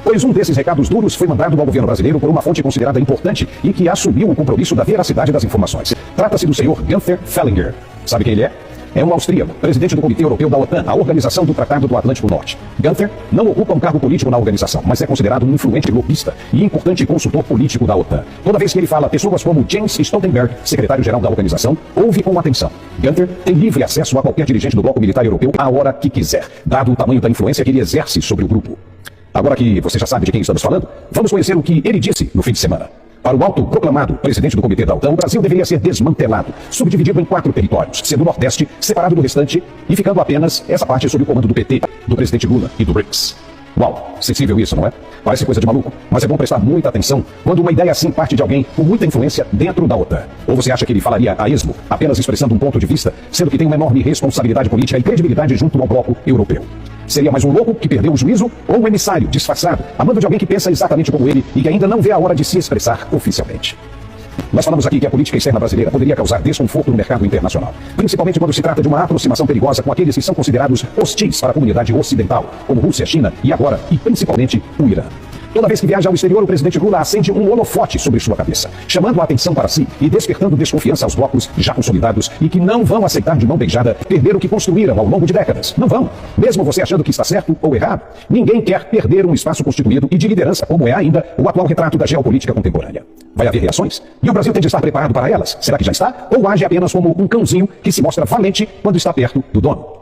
Pois um desses recados duros foi mandado ao governo brasileiro por uma fonte considerada importante e que assumiu o compromisso da veracidade das informações. Trata-se do senhor Günther Fehlinger. Sabe quem ele é? É um austríaco, presidente do Comitê Europeu da OTAN, a Organização do Tratado do Atlântico Norte. Günther não ocupa um cargo político na organização, mas é considerado um influente lobista e importante consultor político da OTAN. Toda vez que ele fala, pessoas como Jens Stoltenberg, secretário-geral da organização, ouve com atenção. Günther tem livre acesso a qualquer dirigente do bloco militar europeu a hora que quiser, dado o tamanho da influência que ele exerce sobre o grupo. Agora que você já sabe de quem estamos falando, vamos conhecer o que ele disse no fim de semana. Para o autoproclamado presidente do Comitê da OTAN, o Brasil deveria ser desmantelado, subdividido em 4 territórios, sendo o Nordeste separado do restante e ficando apenas essa parte sob o comando do PT, do presidente Lula e do BRICS. Uau, sensível isso, não é? Parece coisa de maluco, mas é bom prestar muita atenção quando uma ideia assim parte de alguém com muita influência dentro da OTAN. Ou você acha que ele falaria a esmo, apenas expressando um ponto de vista, sendo que tem uma enorme responsabilidade política e credibilidade junto ao bloco europeu? Seria mais um louco que perdeu o juízo ou um emissário disfarçado, a mando de alguém que pensa exatamente como ele e que ainda não vê a hora de se expressar oficialmente? Nós falamos aqui que a política externa brasileira poderia causar desconforto no mercado internacional, principalmente quando se trata de uma aproximação perigosa com aqueles que são considerados hostis para a comunidade ocidental, como Rússia, China e agora, e principalmente, o Irã. Toda vez que viaja ao exterior, o presidente Lula acende um holofote sobre sua cabeça, chamando a atenção para si e despertando desconfiança aos blocos já consolidados e que não vão aceitar de mão beijada perder o que construíram ao longo de décadas. Não vão. Mesmo você achando que está certo ou errado, ninguém quer perder um espaço constituído e de liderança, como é ainda o atual retrato da geopolítica contemporânea. Vai haver reações? E o Brasil tem de estar preparado para elas? Será que já está? Ou age apenas como um cãozinho que se mostra valente quando está perto do dono?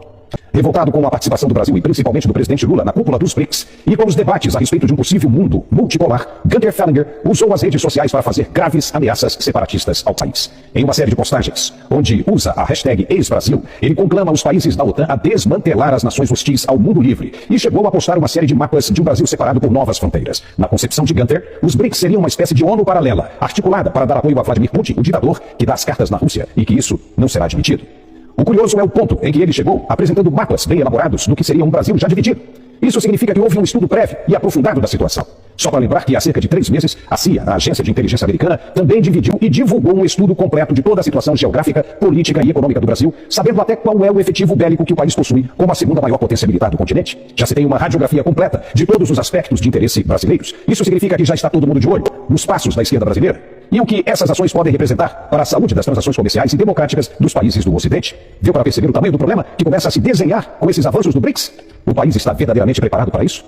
Revoltado com a participação do Brasil e principalmente do presidente Lula na cúpula dos BRICS e com os debates a respeito de um possível mundo multipolar, Günther Fehlinger usou as redes sociais para fazer graves ameaças separatistas ao país. Em uma série de postagens, onde usa a hashtag ex-Brasil, ele conclama os países da OTAN a desmantelar as nações hostis ao mundo livre e chegou a postar uma série de mapas de um Brasil separado por novas fronteiras. Na concepção de Günther, os BRICS seriam uma espécie de ONU paralela, articulada para dar apoio a Vladimir Putin, o ditador que dá as cartas na Rússia, e que isso não será admitido. O curioso é o ponto em que ele chegou, apresentando mapas bem elaborados do que seria um Brasil já dividido. Isso significa que houve um estudo prévio e aprofundado da situação. Só para lembrar que há cerca de 3 meses, a CIA, a Agência de Inteligência Americana, também dividiu e divulgou um estudo completo de toda a situação geográfica, política e econômica do Brasil, sabendo até qual é o efetivo bélico que o país possui como a segunda maior potência militar do continente. Já se tem uma radiografia completa de todos os aspectos de interesse brasileiros. Isso significa que já está todo mundo de olho nos passos da esquerda brasileira e o que essas ações podem representar para a saúde das transações comerciais e democráticas dos países do Ocidente. Deu para perceber o tamanho do problema que começa a se desenhar com esses avanços do BRICS? O país está verdadeiramente preparado para isso?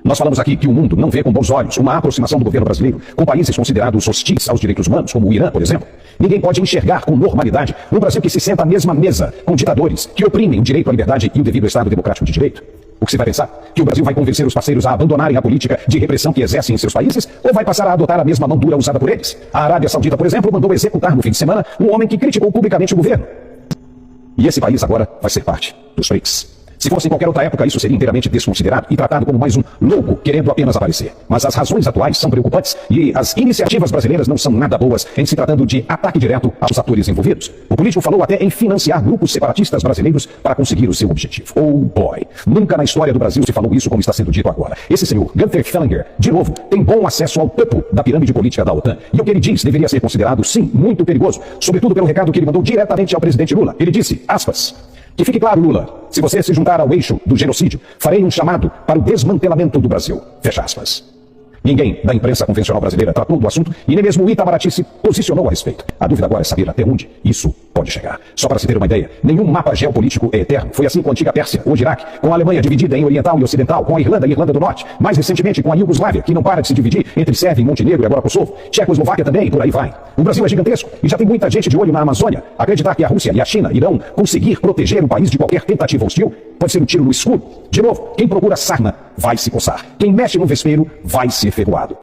Nós falamos aqui que o mundo não vê com bons olhos uma aproximação do governo brasileiro com países considerados hostis aos direitos humanos, como o Irã, por exemplo. Ninguém pode enxergar com normalidade um Brasil que se senta à mesma mesa com ditadores que oprimem o direito à liberdade e o devido Estado democrático de direito. O que você vai pensar? Que o Brasil vai convencer os parceiros a abandonarem a política de repressão que exercem em seus países? Ou vai passar a adotar a mesma mão dura usada por eles? A Arábia Saudita, por exemplo, mandou executar no fim de semana um homem que criticou publicamente o governo. E esse país agora vai ser parte dos BRICS. Se fosse em qualquer outra época, isso seria inteiramente desconsiderado e tratado como mais um louco querendo apenas aparecer. Mas as razões atuais são preocupantes e as iniciativas brasileiras não são nada boas em se tratando de ataque direto aos atores envolvidos. O político falou até em financiar grupos separatistas brasileiros para conseguir o seu objetivo. Oh boy! Nunca na história do Brasil se falou isso como está sendo dito agora. Esse senhor, Günther Fehlinger, de novo, tem bom acesso ao topo da pirâmide política da OTAN. E o que ele diz deveria ser considerado, sim, muito perigoso. Sobretudo pelo recado que ele mandou diretamente ao presidente Lula. Ele disse, aspas, que fique claro, Lula, se você se juntar ao eixo do genocídio, farei um chamado para o desmantelamento do Brasil. Fecha aspas. Ninguém da imprensa convencional brasileira tratou do assunto e nem mesmo o Itamaraty se posicionou a respeito. A dúvida agora é saber até onde isso pode chegar. Só para se ter uma ideia, nenhum mapa geopolítico é eterno. Foi assim com a antiga Pérsia, hoje Iraque, com a Alemanha dividida em oriental e ocidental, com a Irlanda e Irlanda do Norte, mais recentemente com a Iugoslávia, que não para de se dividir entre Sérvia e Montenegro e agora Kosovo, Tchecoslováquia também e por aí vai. O Brasil é gigantesco e já tem muita gente de olho na Amazônia. Acreditar que a Rússia e a China irão conseguir proteger o país de qualquer tentativa hostil pode ser um tiro no escuro. De novo, quem procura sarna vai se coçar. Quem mexe no vespeiro vai ser ferroado.